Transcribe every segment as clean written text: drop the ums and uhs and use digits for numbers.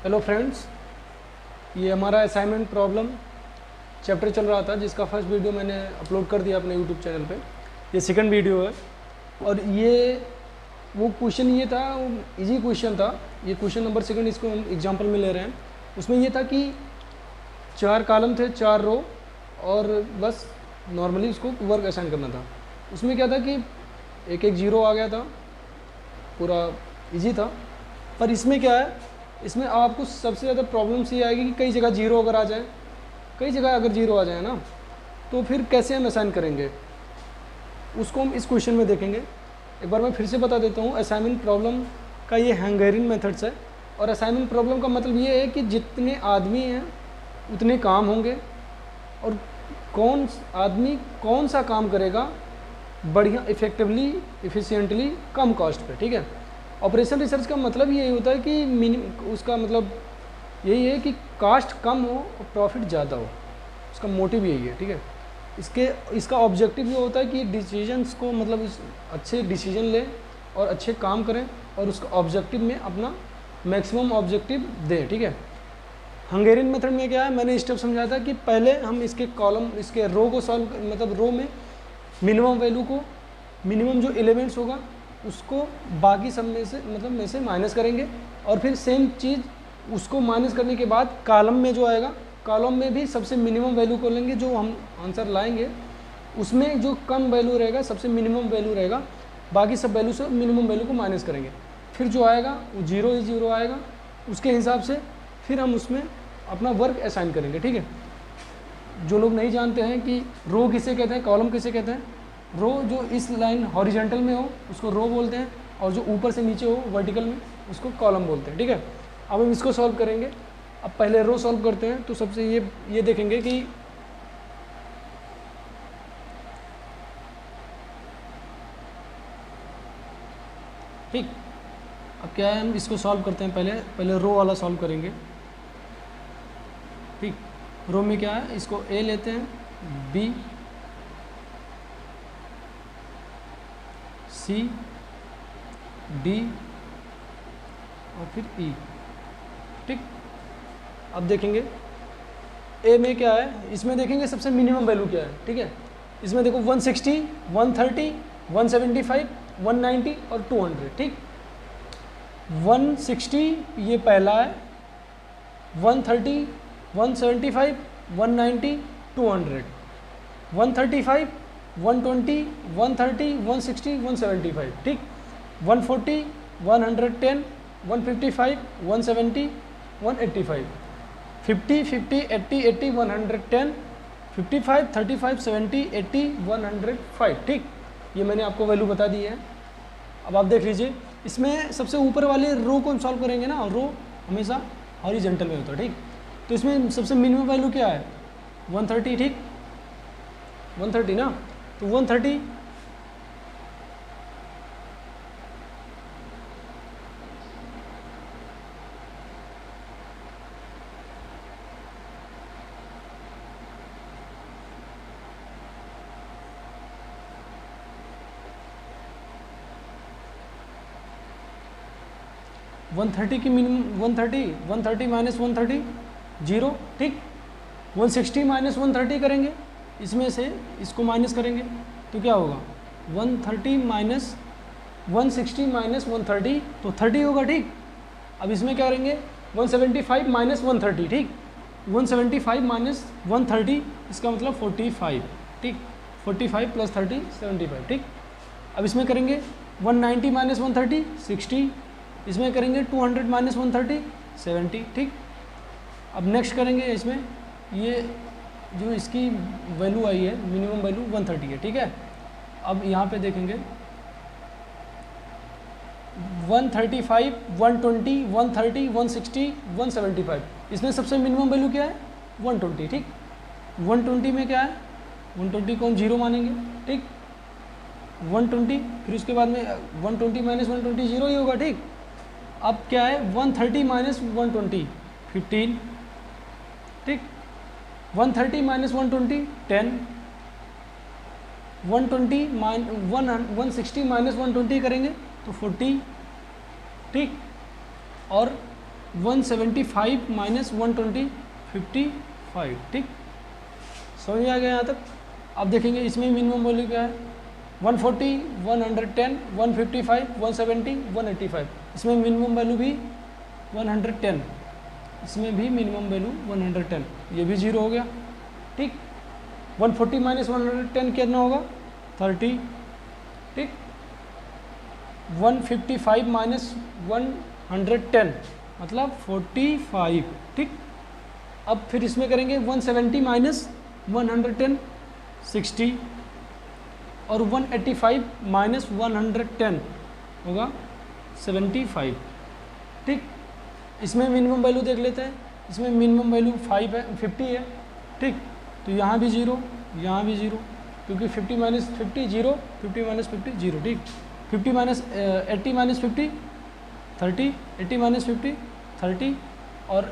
Hello friends, ये हमारा assignment problem chapter चल रहा था जिसका फर्स्ट वीडियो मैंने अपलोड कर दिया अपने यूट्यूब चैनल पे। ये सेकंड वीडियो है और ये वो क्वेश्चन ये था, इजी क्वेश्चन था। ये क्वेश्चन नंबर सेकंड, इसको हम एग्जांपल में ले रहे हैं। उसमें ये था कि 4 कॉलम थे, 4 रो, और बस नॉर्मली उसको वर्क असाइन करना था। उसमें क्या था कि एक एक जीरो आ गया था, पूरा इजी था। पर इसमें क्या है, इसमें आपको सबसे ज़्यादा प्रॉब्लम्स ये आएगी कि कई जगह जीरो अगर आ जाए, कई जगह अगर जीरो आ जाए ना, तो फिर कैसे हम असाइन करेंगे, उसको हम इस क्वेश्चन में देखेंगे। एक बार मैं फिर से बता देता हूँ, असाइनमेंट प्रॉब्लम का ये हंगेरियन मेथड्स है। और असाइनमेंट प्रॉब्लम का मतलब ये है कि जितने आदमी हैं उतने काम होंगे, और कौन आदमी कौन सा काम करेगा बढ़िया, इफ़ेक्टिवली, इफ़िशियंटली, कम कॉस्ट पे। ठीक है। ऑपरेशन रिसर्च का मतलब यही होता है कि उसका मतलब यही है कि कास्ट कम हो और प्रॉफिट ज़्यादा हो। उसका मोटिव यही है। ठीक है। इसका ऑब्जेक्टिव ये होता है कि डिसीजंस को, मतलब अच्छे डिसीजन लें और अच्छे काम करें और उसका ऑब्जेक्टिव में अपना मैक्सिमम ऑब्जेक्टिव दें। ठीक है। हंगेरियन मेथड में क्या है, मैंने स्टेप समझाया था कि पहले हम इसके कॉलम, इसके रो को सॉल्व, मतलब रो में मिनिमम वैल्यू को, मिनिमम जो एलिमेंट्स होगा उसको बाकी सब में से, मतलब में से माइनस करेंगे, और फिर सेम चीज़ उसको माइनस करने के बाद कॉलम में जो आएगा, कॉलम में भी सबसे मिनिमम वैल्यू को लेंगे, जो हम आंसर लाएंगे उसमें जो कम वैल्यू रहेगा, सबसे मिनिमम वैल्यू रहेगा, बाकी सब वैल्यू से मिनिमम वैल्यू को माइनस करेंगे। फिर जो आएगा वो जीरो ही जीरो आएगा, उसके हिसाब से फिर हम उसमें अपना वर्क असाइन करेंगे। ठीक है। जो लोग नहीं जानते हैं कि रो किसे कहते हैं, कॉलम किसे कहते हैं, रो जो इस लाइन हॉरिजॉन्टल में हो उसको रो बोलते हैं, और जो ऊपर से नीचे हो वर्टिकल में उसको कॉलम बोलते हैं। ठीक है। अब हम इसको सॉल्व करेंगे। अब पहले रो सॉल्व करते हैं, तो सबसे ये देखेंगे कि ठीक। अब क्या है, हम इसको सॉल्व करते हैं, पहले रो वाला सॉल्व करेंगे। ठीक। रो में क्या है, इसको ए लेते हैं, बी, सी, डी और फिर ई। ठीक। अब देखेंगे ए में क्या है, इसमें देखेंगे सबसे मिनिमम वैल्यू क्या है। ठीक है। इसमें देखो 160, 130, 175, 190 और 200। ठीक। 160 ये पहला है, 130, 175, 190, 200, 135, 120, 130, 160, 175। ठीक। 140, 110, 155, 170, 185, 50, 50, 80, 80, 110, 55, 35, 70, 80, 105। ठीक। ये मैंने आपको वैल्यू बता दी है। अब आप देख लीजिए, इसमें सबसे ऊपर वाले रो को हम सॉल्व करेंगे ना, रो हमेशा हॉरिजॉन्टल में होता है। ठीक। तो इसमें सबसे मिनिमम वैल्यू क्या है, 130। ठीक। 130 ना, तो 130 130 की मिनिमम 130 माइनस 130 जीरो। ठीक। 160 माइनस 130 करेंगे, इसमें से इसको माइनस करेंगे तो क्या होगा, 130 माइनस 160 माइनस 130 तो 30 होगा। ठीक। अब इसमें क्या करेंगे, 175 माइनस 130। ठीक। 175 माइनस 130 इसका मतलब 45। ठीक। 45 प्लस 30 75। ठीक। अब इसमें करेंगे 190 माइनस 130 60, इसमें करेंगे 200 माइनस 130 70। ठीक। अब नेक्स्ट करेंगे, इसमें ये जो इसकी वैल्यू आई है, मिनिमम वैल्यू 130 है। ठीक है। अब यहाँ पे देखेंगे 135, 120, 130, 160, 175, इसमें सबसे मिनिमम वैल्यू क्या है, 120। ठीक। 120 में क्या है, 120 को हम जीरो मानेंगे। ठीक। 120, फिर उसके बाद में 120 माइनस 120 जीरो ही होगा। ठीक। अब क्या है, 130 माइनस 120 15। ठीक। 130 माइनस 120 10, 160 माइनस 120 करेंगे तो 40। ठीक। और 175 माइनस 120 55, ठीक, समझ में आ गया यहाँ तक। अब देखेंगे इसमें मिनिमम वैल्यू क्या है, 140, 110, 155, 170, 185, इसमें मिनिमम वैल्यू भी 110, इसमें भी मिनिमम वैल्यू 110, ये भी 0 हो गया, ठीक। 140 माइनस 110 कितना होगा, 30, ठीक। 155 माइनस 110 मतलब 45, ठीक। अब फिर इसमें करेंगे 170 माइनस 110 60, और 185 माइनस 110 होगा 75, ठीक। इसमें मिनिमम वैल्यू देख लेते हैं, इसमें मिनिमम वैल्यू 50 है, ठीक। तो यहाँ भी 0, यहाँ भी 0, क्योंकि 50 माइनस 50 0, 50 माइनस 50 0, ठीक। 50 माइनस 80 माइनस 50 30, 80 माइनस 50 30, और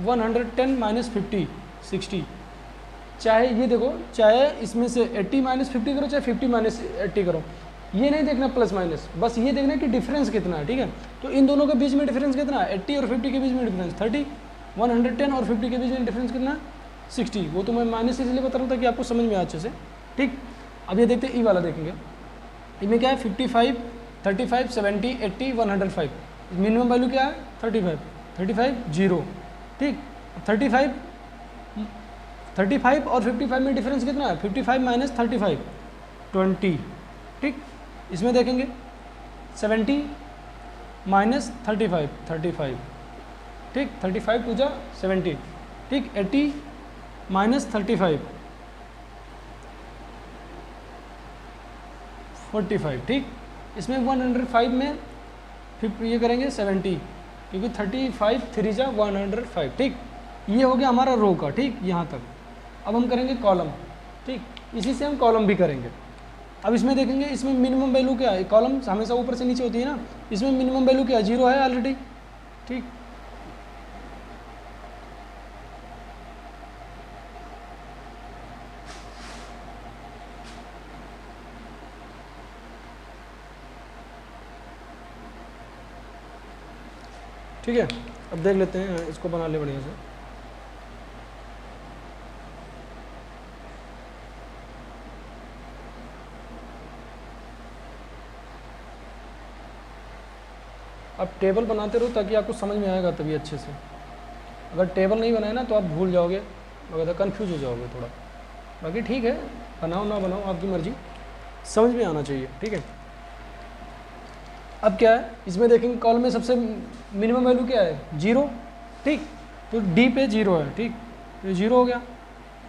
110 माइनस 50 60। चाहे ये देखो, चाहे इसमें से 80 माइनस 50 करो, चाहे 50 माइनस 80 करो, ये नहीं देखना प्लस माइनस, बस ये देखना कि डिफरेंस कितना है, ठीक है। तो इन दोनों के बीच में डिफरेंस कितना है, 80 और 50 के बीच में डिफरेंस 30, 110 और 50 के बीच में डिफरेंस कितना, 60। वो तो मैं माइनस इसलिए बता रहा था कि आपको समझ में आए अच्छे से, ठीक। अब ये देखते हैं ई वाला देखेंगे, इनमें क्या है 55, 35, 70, 80, 105, मिनिमम वैल्यू क्या है 35, 0, ठीक। 35 और 55 में डिफरेंस कितना है, 55 माइनस 35 20, ठीक। इसमें देखेंगे 70 माइनस 35 ठीक, 35 टू जा 70, ठीक। 80 माइनस 35 45, ठीक। इसमें 105 में फिर ये करेंगे 70, क्योंकि 35 3 जा 105, ठीक। ये हो गया हमारा रो का, ठीक, यहाँ तक। अब हम करेंगे कॉलम, ठीक, इसी से हम कॉलम भी करेंगे। अब इसमें देखेंगे इसमें मिनिमम वैल्यू क्या है, कॉलम हमेशा ऊपर से नीचे होती है ना, इसमें मिनिमम वैल्यू क्या है, 0 है ऑलरेडी, ठीक। ठीक है, अब देख लेते हैं, इसको बना ले बढ़िया से। अब टेबल बनाते रहो ताकि आपको समझ में आएगा तभी अच्छे से। अगर टेबल नहीं बनाए ना तो आप भूल जाओगे, वगैरह कन्फ्यूज हो जाओगे थोड़ा। बाकी ठीक है, बनाओ ना बनाओ आपकी मर्जी, समझ में आना चाहिए, ठीक है। अब क्या है, इसमें देखेंगे कॉलम में सबसे मिनिमम वैल्यू क्या है, 0, ठीक। तो डी पे 0 है, ठीक, तो 0 हो गया।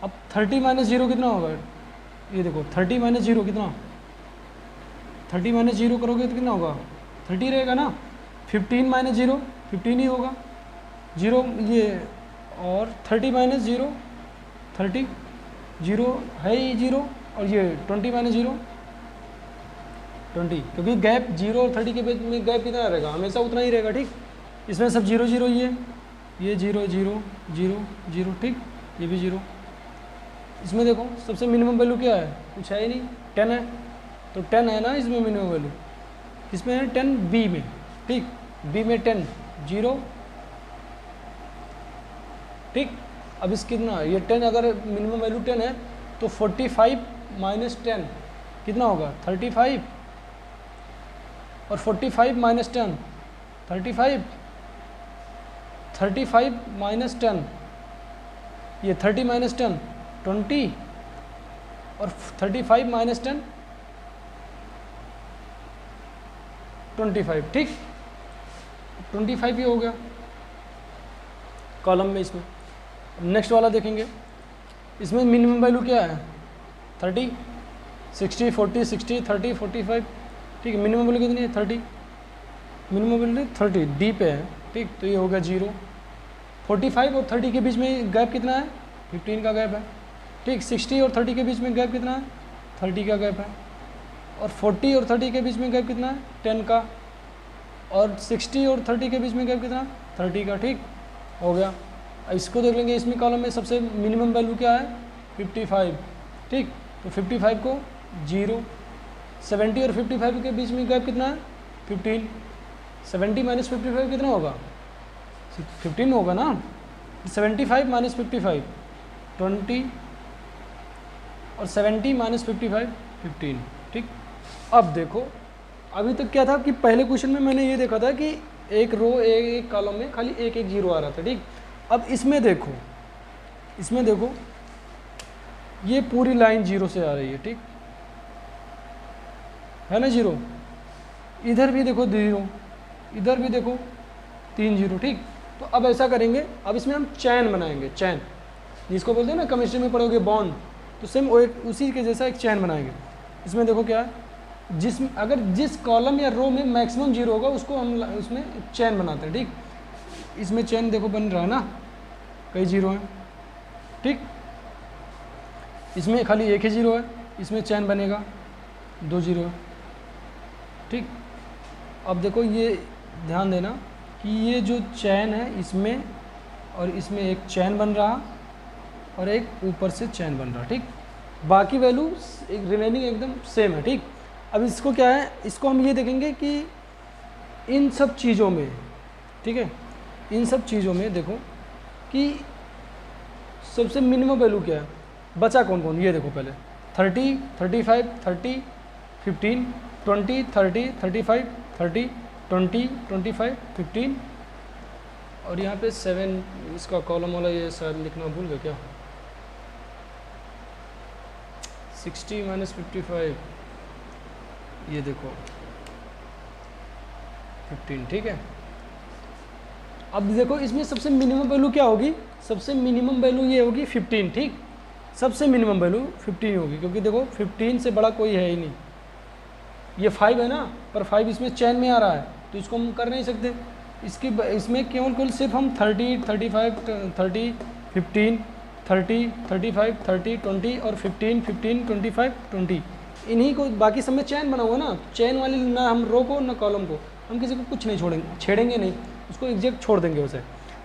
अब 30 माइनस 0 कितना होगा, ये देखो 30 माइनस 0 कितना, 30 माइनस 0 करोगे तो कितना होगा, 30 रहेगा ना। 15 माइनस 0 15 ही होगा, 0 ये, और 30 माइनस 0 30, 0 है ही 0, और ये 20 माइनस 0 20, क्योंकि गैप 0 और 30 के बीच में गैप कितना रहेगा, हमेशा उतना ही रहेगा, ठीक। इसमें सब 0 0, ये 0 0 0 0, ठीक, ये भी 0। इसमें देखो सबसे मिनिमम वैल्यू क्या है, कुछ है ही नहीं, 10 है, तो 10 है ना इसमें मिनिमम वैल्यू। इसमें है 10 बी में, ठीक, बी में 10 0, ठीक। अब इस कितना, ये 10 अगर मिनिमम वैल्यू 10 है तो 45 माइनस 10 कितना होगा, 35, और 45 माइनस 10 35, 35 माइनस 10, ये 30 माइनस 10 20, और 35 माइनस 10 25, ठीक, 25 ही हो गया कॉलम में। इसमें नेक्स्ट वाला देखेंगे, इसमें मिनिमम वैल्यू क्या है, 30 60 40 60 30 45, ठीक है। मिनिमम वैल्यू कितनी है, 30, मिनिमम वैल्यू 30 डी पे है, ठीक, तो ये हो गया 0। 45 और 30 के बीच में गैप कितना है, 15 का गैप है, ठीक। 60 और 30 के बीच में गैप कितना है, 30 का गैप है, और 40 और 30 के बीच में गैप कितना है, 10 का, और 60 और 30 के बीच में गैप कितना, 30 का, ठीक हो गया। अब इसको देख लेंगे, इसमें कॉलम में सबसे मिनिमम वैल्यू क्या है, 55, ठीक, तो 55 को 0, 70 और 55 के बीच में गैप कितना है, 15, 70 माइनस 55 कितना होगा, 15 होगा ना, 75 माइनस 55 20 और 70 माइनस 55 15। ठीक, अब देखो अभी तक क्या था कि पहले क्वेश्चन में मैंने ये देखा था कि एक रो एक कॉलम में खाली एक एक जीरो आ रहा था। ठीक, अब इसमें देखो ये पूरी लाइन जीरो से आ रही है। ठीक है ना, जीरो, इधर भी देखो जीरो, इधर भी देखो 3 जीरो। ठीक, तो अब ऐसा करेंगे, अब इसमें हम चैन बनाएंगे, चैन जिसको बोलते हैं ना केमिस्ट्री में पढ़ोगे बॉन्ड, तो सेम उसी के जैसा एक चैन बनाएंगे। इसमें देखो क्या है, जिस कॉलम या रो में मैक्सिमम जीरो होगा उसको हम उसमें चैन बनाते हैं। ठीक, इसमें चैन देखो बन रहा है ना, कई जीरो हैं। ठीक, इसमें खाली एक ही जीरो है, इसमें चैन बनेगा 2 जीरो है। ठीक, अब देखो ये ध्यान देना कि ये जो चैन है इसमें और इसमें एक चैन बन रहा और एक ऊपर से चैन बन रहा। ठीक, बाकी वैल्यू एक रिमेनिंग एकदम सेम है। ठीक, अब इसको क्या है, इसको हम ये देखेंगे कि इन सब चीज़ों में, ठीक है, इन सब चीज़ों में देखो कि सबसे मिनिमम वैल्यू क्या है, बचा कौन कौन, ये देखो पहले 30 35 30 15 20 30 35 30 20 25 15 और यहाँ पे 7 इसका कॉलम वाला ये शायद लिखना भूल गया क्या, 60 माइनस 55 ये देखो 15। ठीक है, अब देखो इसमें सबसे मिनिमम वैल्यू क्या होगी, सबसे मिनिमम वैल्यू ये होगी 15। ठीक, सबसे मिनिमम वैल्यू 15 होगी क्योंकि देखो 15 से बड़ा कोई है ही नहीं। ये 5 है ना, पर 5 इसमें चैन में आ रहा है तो इसको हम कर नहीं सकते। इसमें केवल सिर्फ हम 30 35 30 15 30 35 30 20 और 15 15 25 20 इन्हीं को, बाकी सब में चैन बना हुआ ना, चैन वाली ना हम रो को ना कॉलम को, हम किसी को कुछ नहीं छेड़ेंगे नहीं, उसको एग्जैक्ट छोड़ देंगे उसे।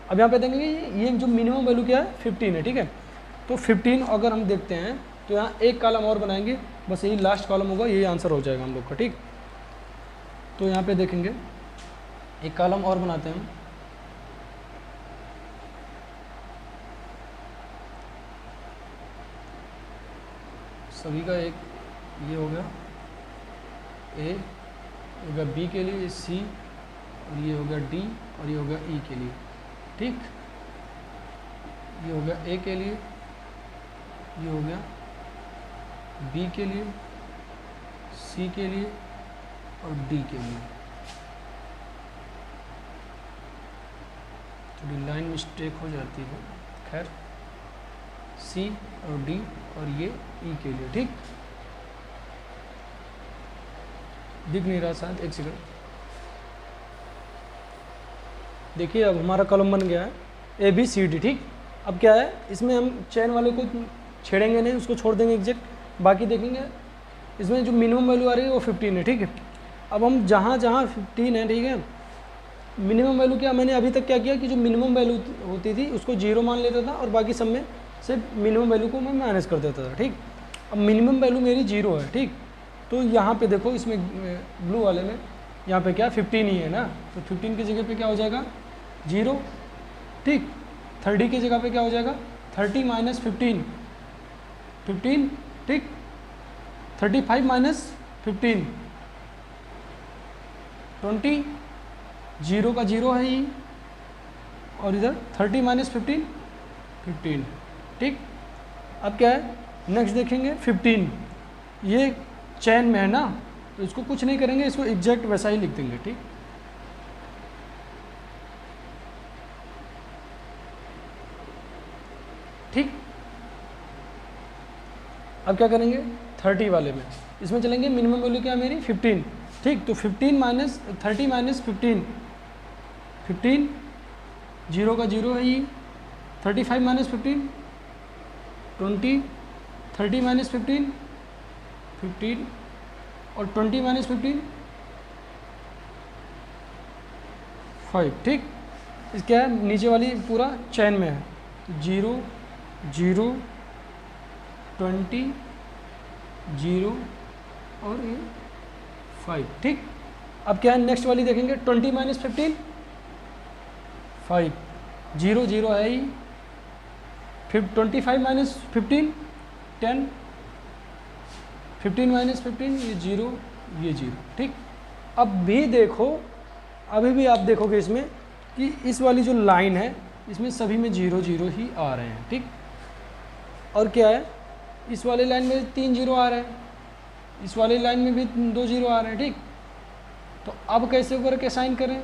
अब यहाँ पे देखेंगे ये जो मिनिमम वैल्यू क्या है 15 है। ठीक है, तो 15 अगर हम देखते हैं तो यहाँ एक कॉलम और बनाएंगे, बस यही लास्ट कॉलम होगा, यही आंसर हो जाएगा हम लोग का। ठीक, तो यहाँ पे देखेंगे एक कॉलम और बनाते हैं, सभी का एक ये हो गया, ए हो गया, बी के लिए सी, और ये हो गया डी, और ये हो गया ई के लिए। ठीक, ये हो गया ए के लिए, ये हो गया बी के लिए, सी के लिए और डी के लिए। थोड़ी लाइन मिस्टेक हो जाती है, खैर सी और डी और ये ई के लिए। ठीक, दिख नहीं रहा शायद, एक सेकंड, देखिए अब हमारा कॉलम बन गया है ए बी सी डी। ठीक, अब क्या है, इसमें हम चैन वाले को छेड़ेंगे नहीं, उसको छोड़ देंगे एग्जैक्ट, बाकी देखेंगे इसमें जो मिनिमम वैल्यू आ रही है वो 15 है। ठीक है, अब हम जहाँ 15 है, ठीक है, मिनिमम वैल्यू क्या, मैंने अभी तक क्या किया कि जो मिनिमम वैल्यू होती थी उसको 0 मान लेता था और बाकी सब में से मिनिमम वैल्यू को मैं माइनस कर देता था। ठीक, अब मिनिमम वैल्यू मेरी 0 है। ठीक, तो यहाँ पे देखो इसमें ब्लू वाले में यहाँ पे क्या 15 ही है ना, तो 15 की जगह पे क्या हो जाएगा 0। ठीक, 30 की जगह पे क्या हो जाएगा 30 माइनस 15 15। ठीक, 35 माइनस 15 20, 0 का 0 है ही, और इधर 30 माइनस 15 15। ठीक, अब क्या है नेक्स्ट देखेंगे 15, ये चैन में है ना, तो इसको कुछ नहीं करेंगे, इसको एग्जैक्ट वैसा ही लिख देंगे। ठीक, ठीक, अब क्या करेंगे 30 वाले में, इसमें चलेंगे, मिनिमम वैल्यू क्या है मेरी 15। ठीक, तो 15 माइनस 30 माइनस 15 15, 0 का 0 है ये, 35 माइनस 15 20, 30 माइनस 15 15 और 20 माइनस 15 5। ठीक, इस क्या है नीचे वाली पूरा चैन में है, 0 0 20 0 और ये 5। ठीक, अब क्या है नेक्स्ट वाली देखेंगे 20 माइनस 15 5, 0 0 है ही, 25 माइनस 15 10, 15 माइनस 15 ये 0 ये 0। ठीक, अब भी देखो, अभी भी आप देखोगे इसमें कि इस वाली जो लाइन है इसमें सभी में 0 0 ही आ रहे हैं। ठीक, और क्या है, इस वाली लाइन में 3 0 आ रहे हैं, इस वाली लाइन में भी 2 0 आ रहे हैं। ठीक, तो अब कैसे करके साइन करें।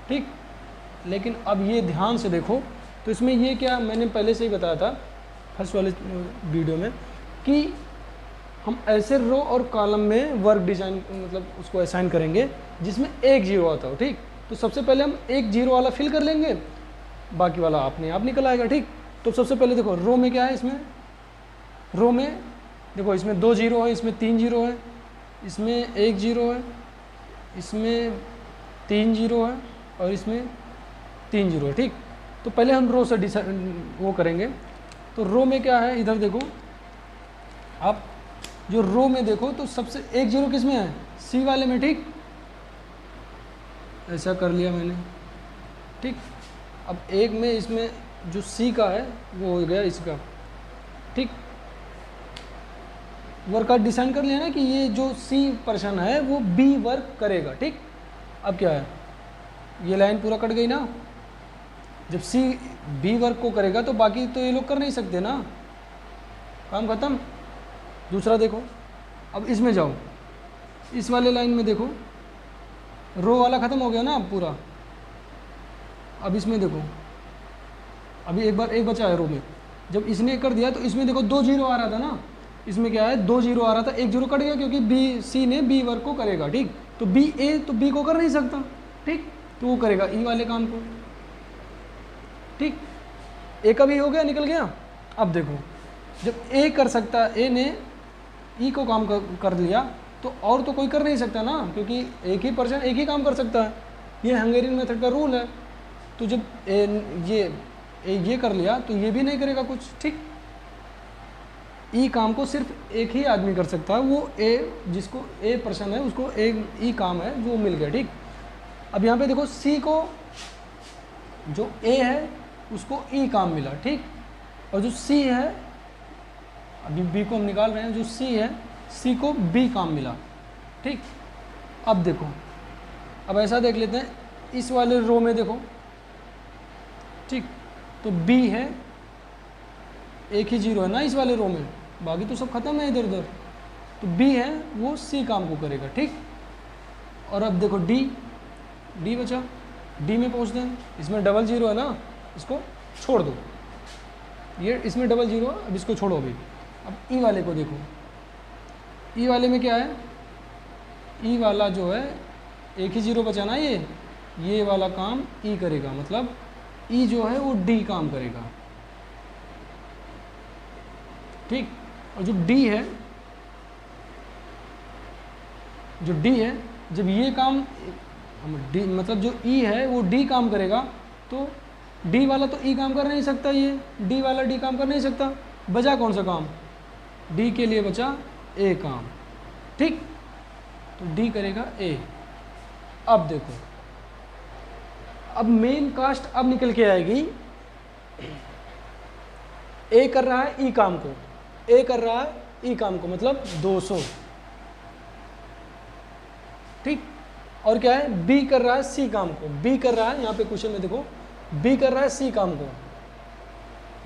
ठीक, लेकिन अब ये ध्यान से देखो, तो इसमें ये क्या मैंने पहले से ही बताया था फर्स्ट वाले वीडियो में कि हम ऐसे रो और कॉलम में वर्क डिजाइन मतलब उसको असाइन करेंगे जिसमें एक 0 आता हो। ठीक, तो सबसे पहले हम एक 0 वाला फिल कर लेंगे, बाकी वाला अपने आप निकल आएगा। ठीक, तो सबसे पहले देखो रो में क्या है, इसमें रो में देखो इसमें 2 0 है, इसमें 3 0 है, इसमें 1 0 है, इसमें 3 0 है और इसमें 3 0 है। ठीक, तो पहले हम रो से वो करेंगे। तो रो में क्या है, इधर देखो आप, जो रो में देखो तो सबसे 1 0 किस में है, सी वाले में। ठीक, ऐसा कर लिया मैंने। ठीक, अब एक में इसमें जो सी का है वो हो गया इसका। ठीक, वर्क आउट डिसाइन कर लिया ना कि ये जो सी पर्सन है वो बी वर्क करेगा। ठीक, अब क्या है, ये लाइन पूरा कट गई ना, जब सी बी वर्क को करेगा तो बाकी तो ये लोग कर नहीं सकते ना, काम खत्म। दूसरा देखो, अब इसमें जाओ, इस वाले लाइन में देखो रो वाला ख़त्म हो गया ना अब पूरा। अब इसमें देखो, अभी एक बार एक बचा है रो में, जब इसने कर दिया तो इसमें देखो 2 0 आ रहा था ना, इसमें क्या है 2 0 आ रहा था, 1 0 कट गया क्योंकि बी सी ने बी वर्क को करेगा। ठीक, तो बी ए तो बी को कर नहीं सकता। ठीक, तो वो करेगा ई वाले काम को। ठीक, ए का भी हो गया, निकल गया। अब देखो जब ए कर सकता, ए ने ई को काम कर लिया तो और तो कोई कर नहीं सकता ना, क्योंकि एक ही पर्सन एक ही काम कर सकता है, ये हंगेरियन मेथड का रूल है। तो जब ये कर लिया तो ये भी नहीं करेगा कुछ। ठीक, ई काम को सिर्फ एक ही आदमी कर सकता है, वो ए जिसको ए पर्सन है उसको एक ई काम है जो मिल गया। ठीक, अब यहाँ पे देखो सी को, जो ए है उसको ई काम मिला। ठीक, और जो सी है, अभी बी को हम निकाल रहे हैं, जो सी है सी को बी काम मिला। ठीक, अब देखो, अब ऐसा देख लेते हैं, इस वाले रो में देखो। ठीक, तो बी है, एक ही 0 है ना इस वाले रो में, बाकी तो सब खत्म है इधर उधर। तो बी है वो सी काम को करेगा। ठीक, और अब देखो डी बचा, डी में पहुँचते हैं, इसमें डबल 0 है ना, इसको छोड़ दो, ये इसमें डबल 0, अब इसको छोड़ो अभी। अब ई वाले को देखो, ई वाले में क्या है, ई वाला जो है एक ही 0 बचा ना, ये वाला काम ई करेगा, मतलब ई जो है वो डी काम करेगा। ठीक, और जो डी है, जब ये काम डी मतलब जो ई है वो डी काम करेगा, तो डी वाला तो ई काम कर नहीं सकता, ये डी वाला डी काम कर नहीं सकता, बचा कौन सा काम, डी के लिए बचा ए काम। ठीक, तो डी करेगा ए। अब देखो, अब मेन कास्ट अब निकल के आएगी, ए कर रहा है ई काम को, ए कर रहा है ई काम को, मतलब 200। ठीक, और क्या है, बी कर रहा है सी काम को, बी कर रहा है, यहाँ पे क्वेश्चन में देखो बी कर रहा है सी काम को,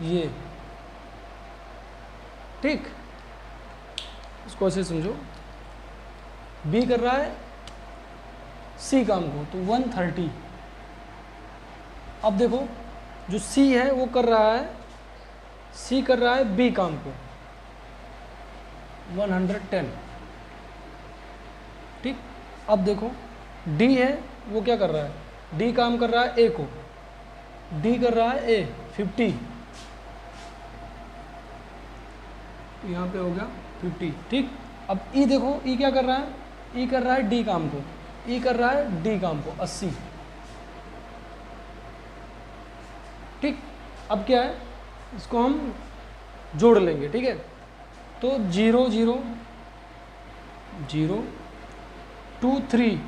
ये। ठीक, इसको ऐसे समझो, बी कर रहा है सी काम को तो 130। अब देखो जो सी है वो कर रहा है, सी कर रहा है बी काम को 110। ठीक, अब देखो डी है वो क्या कर रहा है, डी काम कर रहा है ए को, डी कर रहा है ए 50, यहाँ पे हो गया 50। ठीक, अब ई देखो, ई क्या कर रहा है, ई कर रहा है डी काम को, ई कर रहा है डी काम को 80। ठीक, अब क्या है, इसको हम जोड़ लेंगे। ठीक है, तो 0 0 0 2 3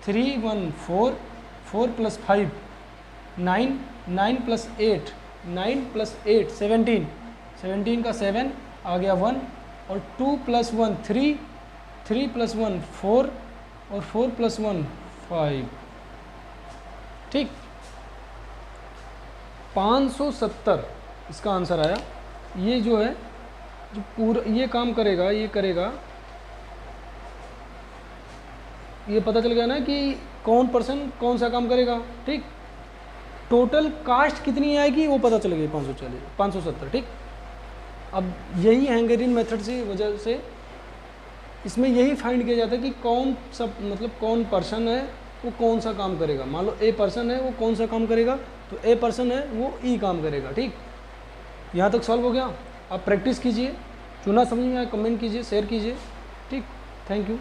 3 1 4 4 + 5 9, 9 प्लस 8, 9 प्लस 8 17, 17 का 7 आ गया 1, और 2 प्लस 1 3, 3 प्लस 1 4, और 4 प्लस 1 5। ठीक, 570 इसका आंसर आया। ये जो है जो पूरा ये काम करेगा, ये करेगा, ये पता चल गया ना कि कौन पर्सन कौन सा काम करेगा। ठीक, टोटल कास्ट कितनी आएगी वो पता चल गई, 570। ठीक, अब यही हैंगेरियन मेथड से वजह से इसमें यही फाइंड किया जाता है कि कौन सा मतलब कौन पर्सन है वो कौन सा काम करेगा। मान लो ए पर्सन है वो कौन सा काम करेगा, तो ए पर्सन है वो ई काम करेगा। ठीक, यहाँ तक सॉल्व हो गया। आप प्रैक्टिस कीजिए, चुना समझ में आया कमेंट कीजिए, शेयर कीजिए। ठीक, थैंक यू।